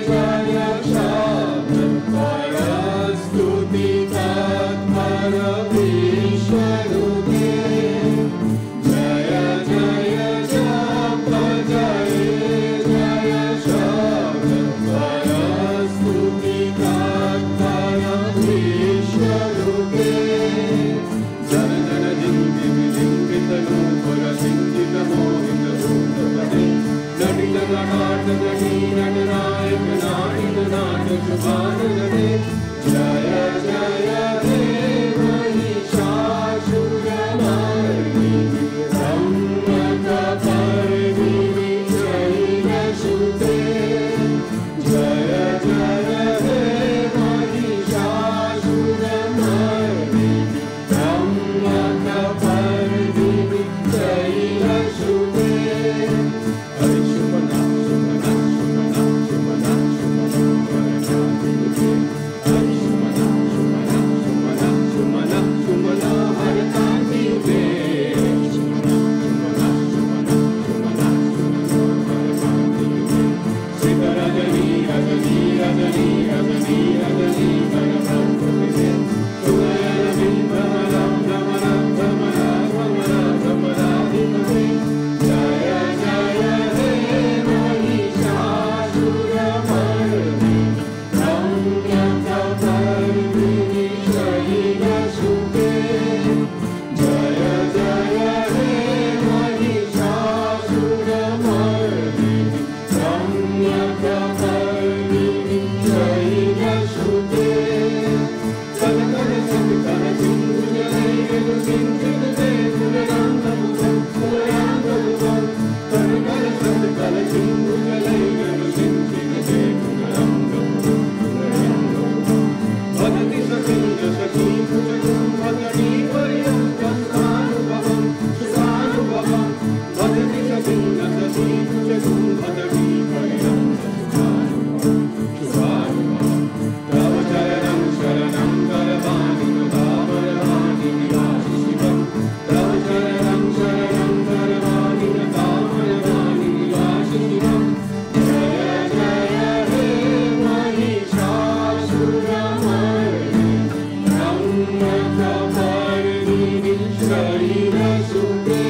জয় শব্দ স্তুতি তৎপর বিশ্বরূপে। জয় জয় জপ জয় জয় শব্দ স্তুতি তৎপর বিশ্বরূপে। জন জন জিঙ্গি জিঙ্গিত নূপুর সিঙ্গিত মোহিত ভূতপদে। নটিত নাট নটি নটনায়ক নাটিত নাটক ভানুরতে। জয় জয় হে महिषासुरमर्दिनी ब्रह्मकपर्दिनी शैलसुते। जय जय हे महिषासुरमर्दिनी ब्रह्मकपर्दिनी शैलसुते। हरि शुभना शुभना शुभना शुभना शुभना हरि शुभना शुभना शुभना शुभना शुभना हरतांति वे। शुभना शुभना शुभना शुभना शुभना हरतांति वे। सीता रजनी रजनी रजनी रजनी रजनी परब्रह्मविदे। सुनयनमिं भ्रमरं भ्रमरं भ्रमरा भ्रमरा भ्रमराधिपते। जय जय हे महिषासुरमर्दिनी ब्रह्मकपर्दिनी शैलसुते। जय जय हे महिषासुरमर्दिनी ब्रह्मकपर्दिनी शैलसुते। कल कल सब कल सिंधु जले गलु सिंधु ते सुरगांगमुखं सुरगांगमुखं। कल कल सब कल सिंधु जले गलु सिंधु ते सुरगांगमुखं सुरगांगमुखं। भजति सखिंद सखी भुजगं भजति पर्यन्तं सुखानुभवं सुखानुभवं। भजति सखिंद सखी भुजगं भजति पर्यन्तं सुखानुभवं सुखानुभवं। तव चरणं शरणं करवाणि तामरवाणि निवासि शिवं। तव चरणं शरणं करवाणि तामरवाणि निवासि शिवं। जय जय हे महिषासुरमर्दिनी ब्रह्मकपर्दिनी शैलसुते।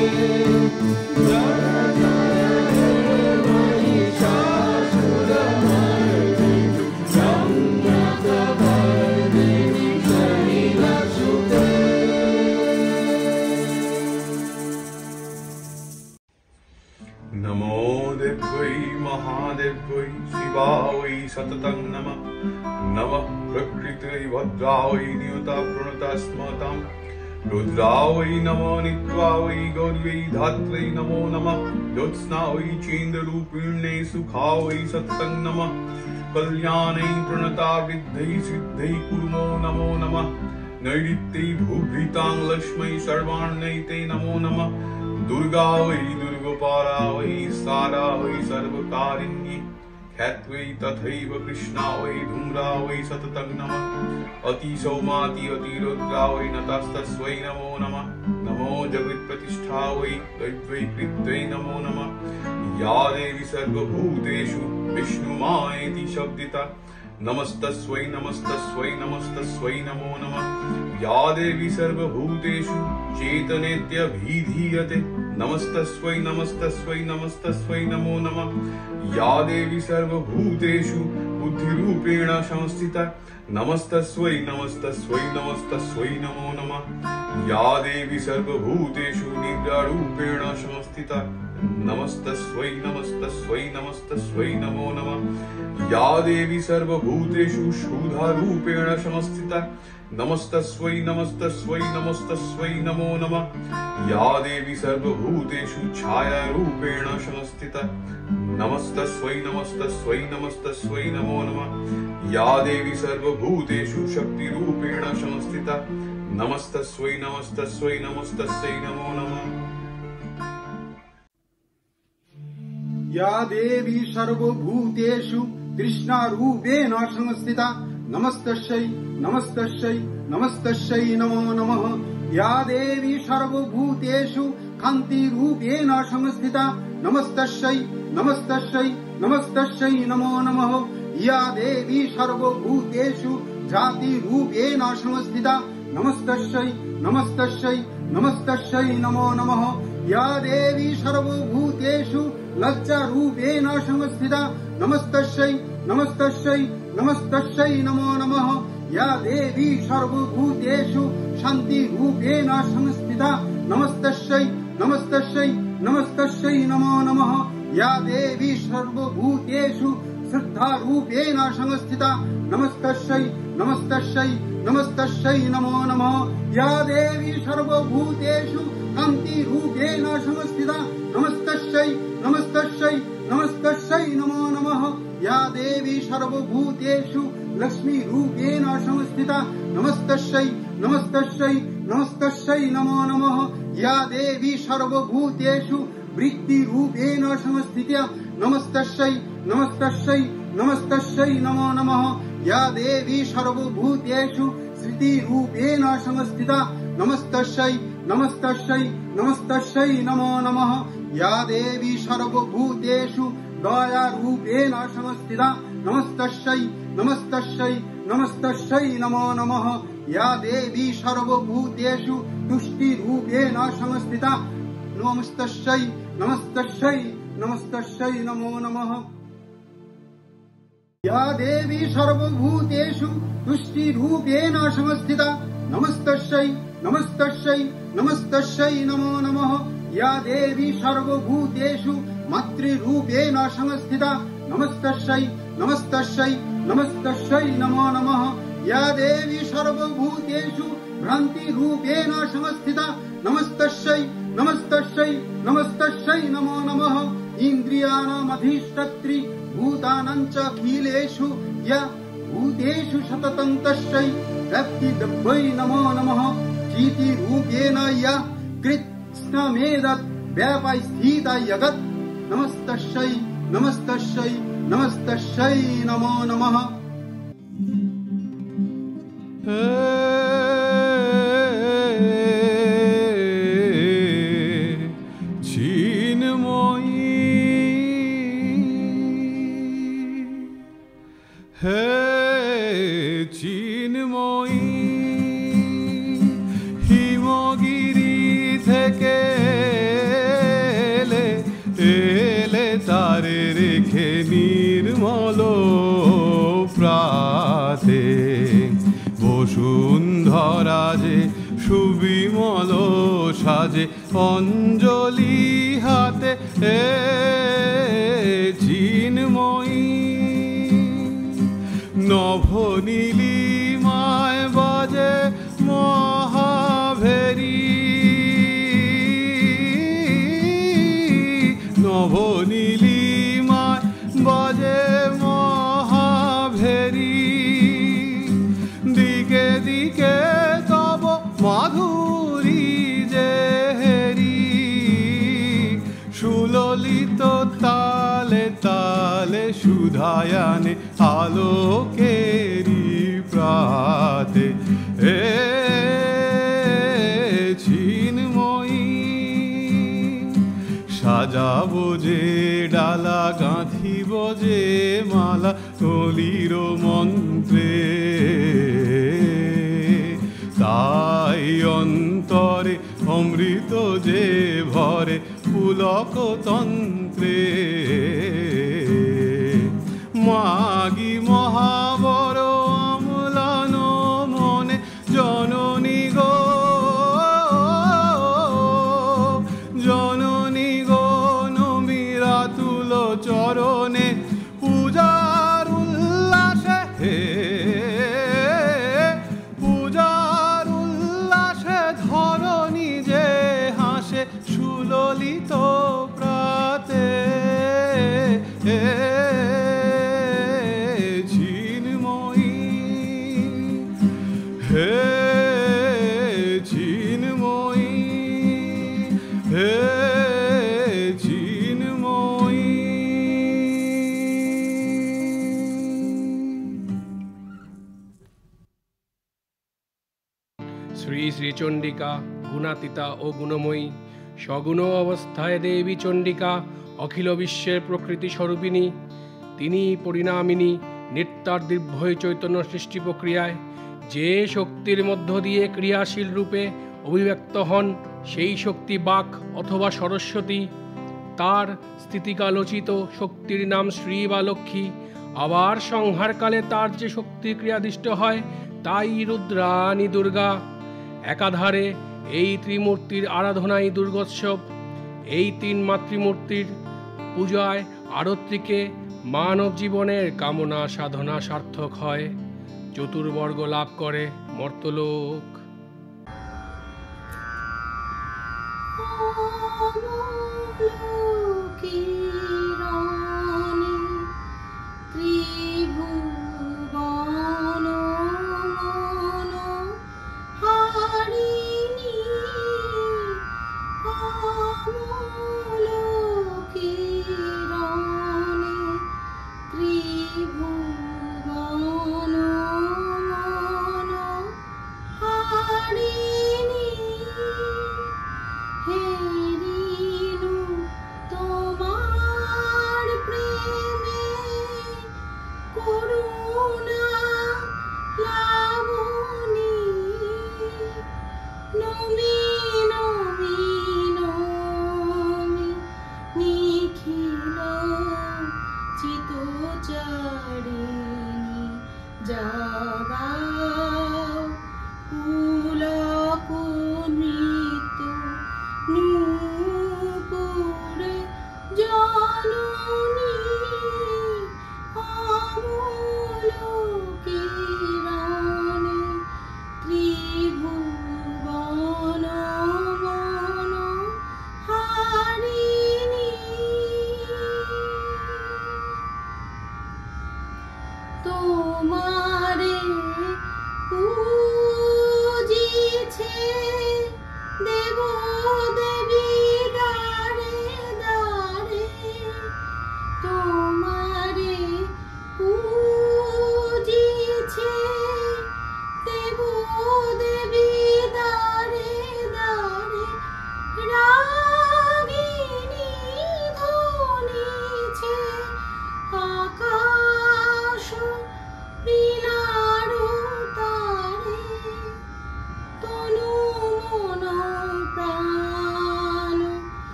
जय जय हे महिषासुरमर्दिनी ब्रह्मकपर्दिनी शैलसुते। नमो देव्यै महादेव्यै शिवायै सततं नमः। नमः प्रकृत्यै भद्रायै नियुता प्रणता स्मतां। रुद्रायै नमो नित्वायै गौर्यै धात्र्यै नमो नमः। ज्योत्स्नायै चेन्द्ररूपिण्यै सुखायै सततं नमः। कल्याणै प्रणता विद्यै सिद्ध्यै कुर्मो नमो नमः। नैऋत्यै भूभृतां लक्ष्मै सर्वाण्यै ते नमो नमः। दुर्गा वै दुर्गोपाला वै सारा वै सर्वकारिण्ये। ख्यात्वै तथैव कृष्णा वै धूम्रा वै सततं नमः। अतिसौमाति अतिरुद्रा वै नतस्तस्वै नमो नमः। नमो जगत्प्रतिष्ठा वै दैव्यै कृत्यै नमो नमः। या देवी सर्वभूतेषु विष्णुमायेति शब्दिता। नमस्तस्वै नमस्तस्वै नमस्तस्वै नमो नमः। या देवी सर्वभूतेषु चेतनेत्यभिधीयते। नमस्तस्वै नमस्तस्वै नमस्तस्वै नमो नमः। या देवी सर्वभूतेषु बुद्धिरूपेण संस्थिता। नमस्तस्वै नमस्तस्वै नमस्तस्वै नमो नमः। या देवी सर्वभूतेषु निद्रारूपेण संस्थिता। नमस्तस्वै नमस्तस्वै नमस्तस्वै नमो नमः या देवी सर्वभूतेषु क्षुधारूपेण संस्थिता नमस्तस्वै नमस्तस्वै नमस्तस्वै नमो नमः या देवी सर्वभूतेषु छायारूपेण संस्थिता नमस्तस्वै नमस्तस्वै नमस्तस्वै नमो नमः या देवी सर्वभूतेषु शक्तिरूपेण संस्थिता नमस्तस्वै नमस्तस्वै नमस्तस्यै नमो नमः या देवी सर्वभूतेषु कृष्णारूपेण संस्थिता नमस्तस्यै नमस्तस्यै नमस्तस्यै नमो नमः या देवी सर्वभूतेषु कान्तिरूपेण संस्थिता नमस्तस्यै नमस्तस्यै नमस्तस्यै नमो नमः या देवी सर्वभूतेषु जातिरूपेण संस्थिता नमस्तस्यै नमस्तस्यै नमस्तस्यै नमो नमः या देवी सर्वभूतेषु लज्जारूपेण संस्थिता नमस्तस्यै नमस्तस्यै नमस्तस्यै नमो नमः या देवी सर्वभूतेषु शान्तिरूपेण संस्थिता नमस्तस्यै नमस्तस्यै नमस्तस्यै नमो नमः या देवी सर्वभूतेषु श्रद्धारूपेण संस्थिता नमस्तस्यै नमस्तस्यै नमस्तस्यै नमो नमः या देवी सर्वभूतेषु कान्तिरूपेण संस्थिता नमस्तस्यै नमस्तस्यै नमस्तस्यै नमो नमः या देवी सर्वभूतेषु लक्ष्मीरूपेण संस्थिता नमस्तस्यै नमस्तस्यै नमस्तस्यै नमो नमः या देवी सर्वभूतेषु वृत्तिरूपेण संस्थिता नमस्तस्यै नमस्तस्यै नमस्तस्यै नमो नमः या देवी सर्वभूतेषु श्रुतिरूपेण संस्थिता नमस्तस्यै नमस्तस्यै नमस्तस्यै नमो नमः या देवी सर्वभूतेषु दयारूपेण संस्थिता नमस्तस्यै नमस्तस्यै नमस्तस्यै नमो नमः या देवी सर्वभूतेषु तुष्टिरूपेण संस्थिता नमस्तस्यै नमस्तस्यै नमस्तस्यै नमो नमः या देवी सर्वभूतेषु तुष्टिरूपेण संस्थिता नमस्तस्यै नमस्तस्यै नमस्तस्यै नमो नमः या देवी सर्वभूतेषु मातृरूपेण संस्थिता नमस्तस्यै नमस्तस्यै नमस्तस्यै नमो नमः या देवी सर्वभूतेषु भ्रान्तिरूपेण संस्थिता नमस्तस्यै नमस्तस्यै नमस्तस्यै नमो नमः इन्द्रियाणामधिष्ठत्री भूतानां च अखिलेषु या भूतेषु सततं तस्यै व्यक्तिद्वै नमो नमः चितिरूपेण या कृत्स्नमेदत् व्यापस्थिता जगत् नमस्तस्यै नमस्तस्यै नमस्तस्यै नमो नमः চিন্ময়ী হিমগিরি থেকে এলে তারে রেখে নির্মল প্রাতে বসুন্ধরা যে সুবিমল সাজে অঞ্জলি হাতে চিন্ময়ী নভনীলিমায় বাজে মহাভেরি নভনীলিমায় বাজে মহাভেরি দিকে দিকে তব মাধুরী যে হেরি সুললিত তালে তালে সুধায়ানে আলোকেরি প্রাতে চিন্ময়ী সাজাবো যে ডালা গাঁথিব যে মালা কলির মন্ত্রে তাই অন্তরে অমৃত যে ভরে পুলক তন্ত্রে মাগি মহাবর অম্লান মনে জননী গো শ্রী শ্রী চণ্ডিকা গুণাতীতা ও গুণময়ী, সগুণ অবস্থায় দেবী চণ্ডিকা অখিল বিশ্বের প্রকৃতি স্বরূপিণী। তিনি পরিণামিনী, নিত্যার্দিভ্যই চৈতন্য সৃষ্টি প্রক্রিয়ায় যে শক্তির মধ্য দিয়ে ক্রিয়াশীল রূপে অভিব্যক্ত হন সেই শক্তি বাক অথবা সরস্বতী। তার স্থিতিকালোচিত শক্তির নাম শ্রী বা লক্ষ্মী। আবার সংহারকালে তার যে শক্তি ক্রিয়াদিষ্ট হয় তাই রুদ্রাণী দুর্গা। একাধারে এই ত্রিমূর্তির আরাধনাই দুর্গোৎসব। এই তিন মাতৃমূর্তির পূজায় আরত্রিকে মানব জীবনের কামনা সাধনা সার্থক হয়, চতুর্বর্গ লাভ করে মর্তলোক।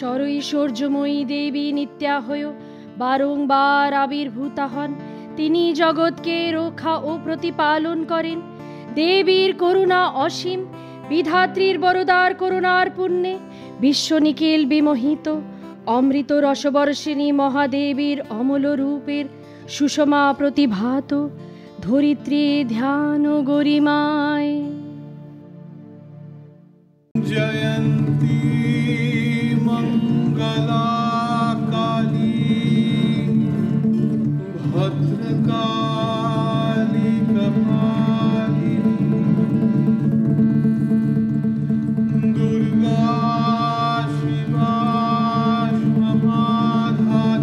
সরৈশ্বর্যময়ী দেবী নিত্যা হয়ে বারংবার আবির্ভূতা হন। তিনি জগৎকে রক্ষা ও প্রতিপালন করেন। দেবীর করুণা অসীম, বিধাত্রীর বরদার করুণার পুণ্যে বিশ্ব নিখিল বিমোহিত। অমৃত রসবর্ষিণী মহাদেবীর অমল রূপের সুষমা প্রতিভাত ধরিত্রী ধ্যান গরিমায়। জয়ন্তী মঙ্গলা কালী ভদ্রকালী কপালিনী দুর্গা শিবা মহাধারিণী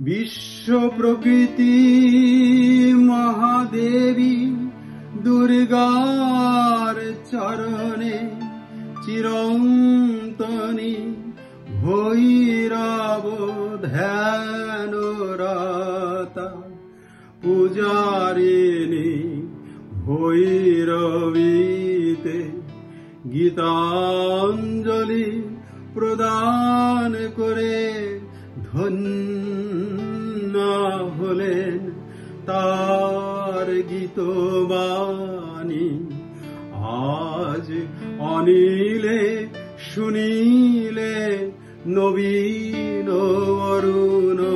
বিশ্ব প্রকৃতি মহাদেবী দুর্গার চরণে চিরন্তনী ভৈরব ধ্যানরতা পূজারিণী ভৈরবীতে গীতাঞ্জলি প্রদান করে ধন্য হলেন তার গীতবাণী। আজ অনিলে শুনিলে নবীন অরুণোদয়ে